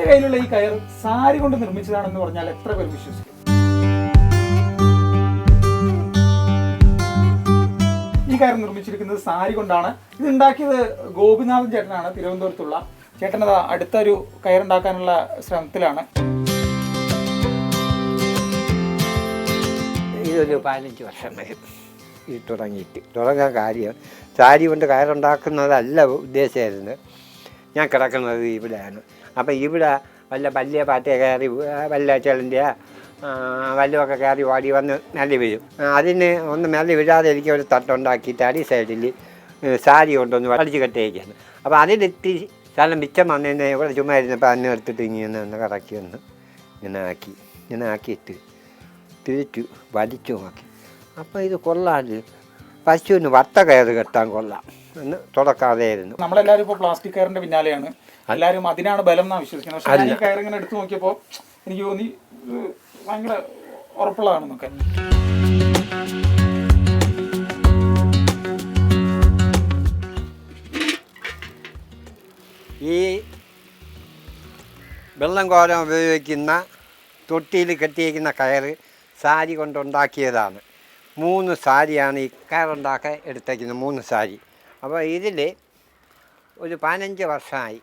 കയ്യിലുള്ള ഈ കയർ സാരി കൊണ്ട് നിർമ്മിച്ചതാണെന്ന് പറഞ്ഞാൽ എത്ര പേർ വിശ്വസിക്കും? ഈ കയർ നിർമ്മിച്ചിരിക്കുന്നത് സാരി കൊണ്ടാണ്. ഇത് ഉണ്ടാക്കിയത് ഗോപിനാഥൻ ചേട്ടനാണ്, തിരുവനന്തപുരത്തുള്ള ചേട്ടനത് അടുത്തൊരു കയറുണ്ടാക്കാനുള്ള ശ്രമത്തിലാണ്. ഇതൊരു 15 വർഷം വരും ഇത് തുടങ്ങാൻ കാര്യം സാരി കൊണ്ട് കയറുണ്ടാക്കുന്നതല്ല ഉദ്ദേശമായിരുന്നു. ഞാൻ കിടക്കുന്നത് ഇവിടെയാണ്. അപ്പം ഇവിടെ വല്ല വലിയ പാറ്റയെ കയറി വല്ല ചെളിൻ്റെ വല്ലതൊക്കെ കയറി വാടി വന്ന് മെല്ലെ വീഴും. അതിന് ഒന്ന് മെല്ലെ വീഴാതെ എനിക്ക് ഒരു തട്ടുണ്ടാക്കിയിട്ട് അടി സൈഡിൽ സാരി കൊണ്ടൊന്ന് വലിച്ച് കെട്ടിയേക്കാണ്. അപ്പോൾ അതിലെത്തി സ്ഥലം മിച്ചം വന്നതിന് ഇവിടെ ചുമ്മാ ഇരുന്നപ്പോൾ അന്ന് എടുത്തിട്ട് ഇങ്ങനെ ഒന്ന് കറക്കി ഒന്ന് ഇങ്ങനെ ആക്കിയിട്ട് തിരിച്ചു വലിച്ചു നോക്കി. അപ്പോൾ ഇത് കൊള്ളാണ്ട് പശുവിന് വട്ട കയറ് കെട്ടാൻ കൊള്ളാം എന്ന് തുടക്കാതെയായിരുന്നു. നമ്മളെല്ലാവരും ഇപ്പോൾ പ്ലാസ്റ്റിക് കയറിൻ്റെ പിന്നാലെയാണ്, എല്ലാവരും അതിനാണ് ബലം എന്നാണ് വിശ്വസിക്കുന്നത്. പക്ഷേ ഞാൻ ഈ കയർ ഇങ്ങനെ എടുത്തു നോക്കിയപ്പോൾ എനിക്ക് തോന്നി ഭയങ്കര ഉറപ്പുള്ളതാണെന്നൊക്കെ. ഈ വെള്ളം കോരാൻ ഉപയോഗിക്കുന്ന തൊട്ടിയിൽ കെട്ടിയിരിക്കുന്ന കയറ് സാരി കൊണ്ടുണ്ടാക്കിയതാണ്. 3 സാരിയാണ് ഈ കയറുണ്ടാക്കാൻ എടുത്തേക്കുന്നത്, 3 സാരി. അപ്പോൾ ഇതിൽ ഒരു 15 വർഷമായി.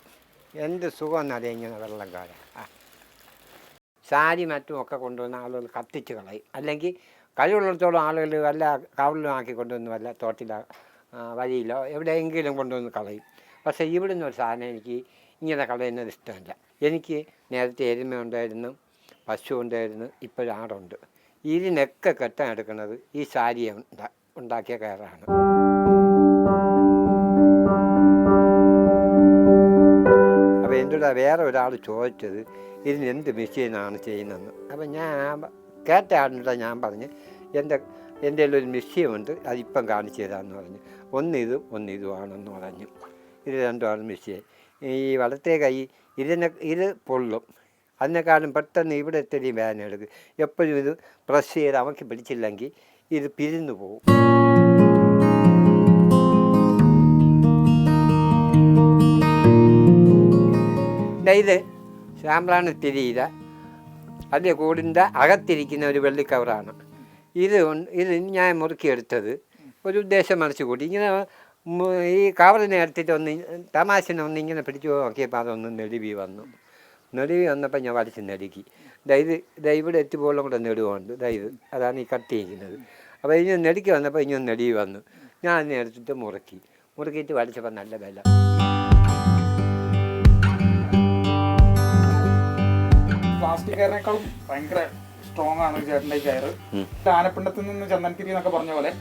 എന്ത് സുഖമെന്നറിയാം ഇങ്ങനെ വെള്ളം കോരാൻ. സാരി മറ്റും ഒക്കെ കൊണ്ടുവന്ന ആളുകൾ കത്തിച്ച് കളയും, അല്ലെങ്കിൽ കഴിവുള്ളിടത്തോളം ആളുകൾ വല്ല കവളിലും ആക്കി കൊണ്ടുവന്ന് വല്ല തോട്ടിലോ വഴിയിലോ എവിടെയെങ്കിലും കൊണ്ടുവന്ന് കളയും. പക്ഷേ ഇവിടുന്ന് ഒരു സാധനം എനിക്ക് ഇങ്ങനെ കളയുന്നത് ഇഷ്ടമല്ല. എനിക്ക് നേരത്തെ എരുമ ഉണ്ടായിരുന്നു, പശു ഉണ്ടായിരുന്നു, ഇപ്പോഴാടുണ്ട്. ഇതിനൊക്കെ കെട്ടാൻ എടുക്കുന്നത് ഈ സാരി ഉണ്ടാക്കിയ കയറാണ്. അപ്പോൾ എൻ്റെ കൂടെ വേറെ ഒരാൾ ചോദിച്ചത് ഇതിന് എന്ത് മെഷീനാണ് ചെയ്യുന്നതെന്ന്. അപ്പം ഞാൻ കേട്ട ആളിനോട് ഞാൻ പറഞ്ഞ് എൻ്റെ ഒരു മെഷീനുണ്ട്, അതിപ്പം കാണിച്ചു തരാമെന്ന് പറഞ്ഞു. ഒന്നിതുമാണെന്ന് പറഞ്ഞു. ഇത് രണ്ടുമാണ് മെഷീൻ. ഈ വലത്തെ കൈ ഇത് പൊള്ളും, അതിനേക്കാളും പെട്ടെന്ന് ഇവിടെ എത്തിരി വേദന എടുക്കും. എപ്പോഴും ഇത് പ്രസ് ചെയ്ത് അവർക്ക് പിടിച്ചില്ലെങ്കിൽ ഇത് പിരിഞ്ഞു പോകും. ഇത് സാമ്പ്രാണ് തിരിയില, അതിൻ്റെ കൂടിൻ്റെ അകത്തിരിക്കുന്ന ഒരു വെള്ളിക്കവറാണ്. ഇത് ഞാൻ മുറുക്കിയെടുത്തത് ഒരു ഉദ്ദേശം മനസ്സ് കൂടി. ഇങ്ങനെ ഈ കവറിനെ എടുത്തിട്ട് തമാശനെ ഇങ്ങനെ പിടിച്ചു നോക്കിയപ്പോൾ അതൊന്ന് നെടുവി വന്നപ്പോൾ ഞാൻ വലിച്ച് നെടുക്കി. ഇവിടെ എത്തിപ്പോലും കൂടെ നെടുവുണ്ട്. അതാണ് ഈ കട്ട് ചെയ്യുന്നത്. അപ്പോൾ ഇങ്ങനെ നെടുക്കി വന്നപ്പോൾ ഇങ്ങനെ നെടുവി വന്നു. ഞാൻ അതിനെ എടുത്തിട്ട് മുറുക്കിയിട്ട് വലിച്ചപ്പോൾ നല്ല വില. പ്ലാസ്റ്റിക് കയറിനേക്കാളും ഭയങ്കര സ്ട്രോങ് ആണ് ചേട്ടൻ്റെ കയറ്. ആനപ്പിണ്ടത്തിൽ നിന്ന് ചന്ദനത്തിരി എന്നൊക്കെ പറഞ്ഞ പോലെ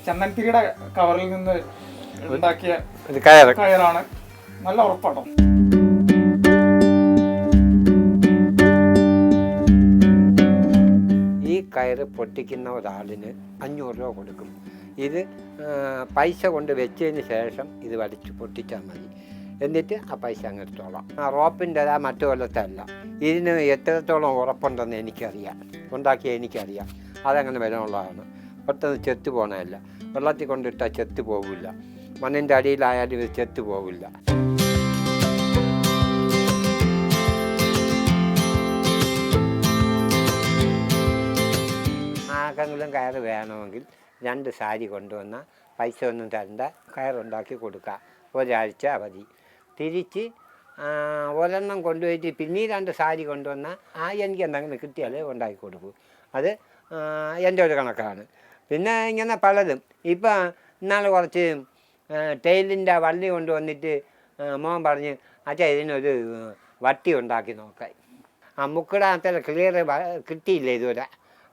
ചന്ദനത്തിരിയുടെ കവറിൽ നിന്ന് ഉണ്ടാക്കിയ കയറാണ്. നല്ല ഉറപ്പാട്ടോ. ഈ കയറ് പൊട്ടിക്കുന്ന ഒരാളിന് 500 രൂപ കൊടുക്കും. ഇത് പൈസ കൊണ്ട് വെച്ചതിന് ശേഷം ഇത് വലിച്ച് പൊട്ടിച്ചാൽ മതി. എന്നിട്ട് ആ പൈസ അങ്ങ് എടുത്തോളാം. റോപ്പിൻ്റെ മറ്റു കൊല്ലത്തെ അല്ല. ഇതിന് എത്രത്തോളം ഉറപ്പുണ്ടെന്ന് എനിക്കറിയാം, ഉണ്ടാക്കിയ എനിക്കറിയാം. അതങ്ങനെ വിലമുള്ളതാണ്. പെട്ടെന്ന് ചെത്ത് പോകണമല്ല. വെള്ളത്തിൽ കൊണ്ടിട്ടാൽ ചെത്ത് പോകില്ല, മണ്ണിൻ്റെ അടിയിലായാലും ഇത് ചെത്ത് പോകില്ല. ആർക്കെങ്കിലും കയറ് വേണമെങ്കിൽ 2 സാരി കൊണ്ടുവന്നാൽ പൈസ ഒന്നും തരണ്ട, കയറുണ്ടാക്കി കൊടുക്കാം. ഒരാഴ്ച അവധി. തിരിച്ച് ഒരെണ്ണം കൊണ്ടുപോയിട്ട് പിന്നീട് 2 സാരി കൊണ്ടുവന്നാൽ എനിക്ക് എന്തെങ്കിലും കിട്ടിയാലേ ഉണ്ടാക്കി കൊടുക്കൂ. അത് എൻ്റെ ഒരു കണക്കാണ്. പിന്നെ ഇങ്ങനെ പലതും. ഇപ്പം ഇന്നാൾ കുറച്ച് ടെയിലിൻ്റെ വള്ളി കൊണ്ടുവന്നിട്ട് മോൻ പറഞ്ഞ് അച്ഛാ ഇതിനൊരു വട്ടി ഉണ്ടാക്കി നോക്കാൻ. മുക്കിടാത്ത ക്ലിയർ കിട്ടിയില്ല ഇതുവരെ.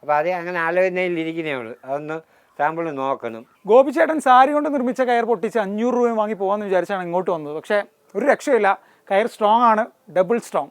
അപ്പോൾ അത് അങ്ങനെ ആലോചനയിലിരിക്കുന്നേ ഉള്ളൂ. അതൊന്ന് സാമ്പിൾ നോക്കണം. ഗോപിച്ചേട്ടൻ സാരി കൊണ്ട് നിർമ്മിച്ച കയർ പൊട്ടിച്ച് 500 രൂപയും വാങ്ങി പോകാമെന്ന് വിചാരിച്ചാണ് ഇങ്ങോട്ട് വന്നത്. പക്ഷേ ഒരു രക്ഷയില്ല, കയർ സ്ട്രോങ് ആണ്, ഡബിൾ സ്ട്രോങ്.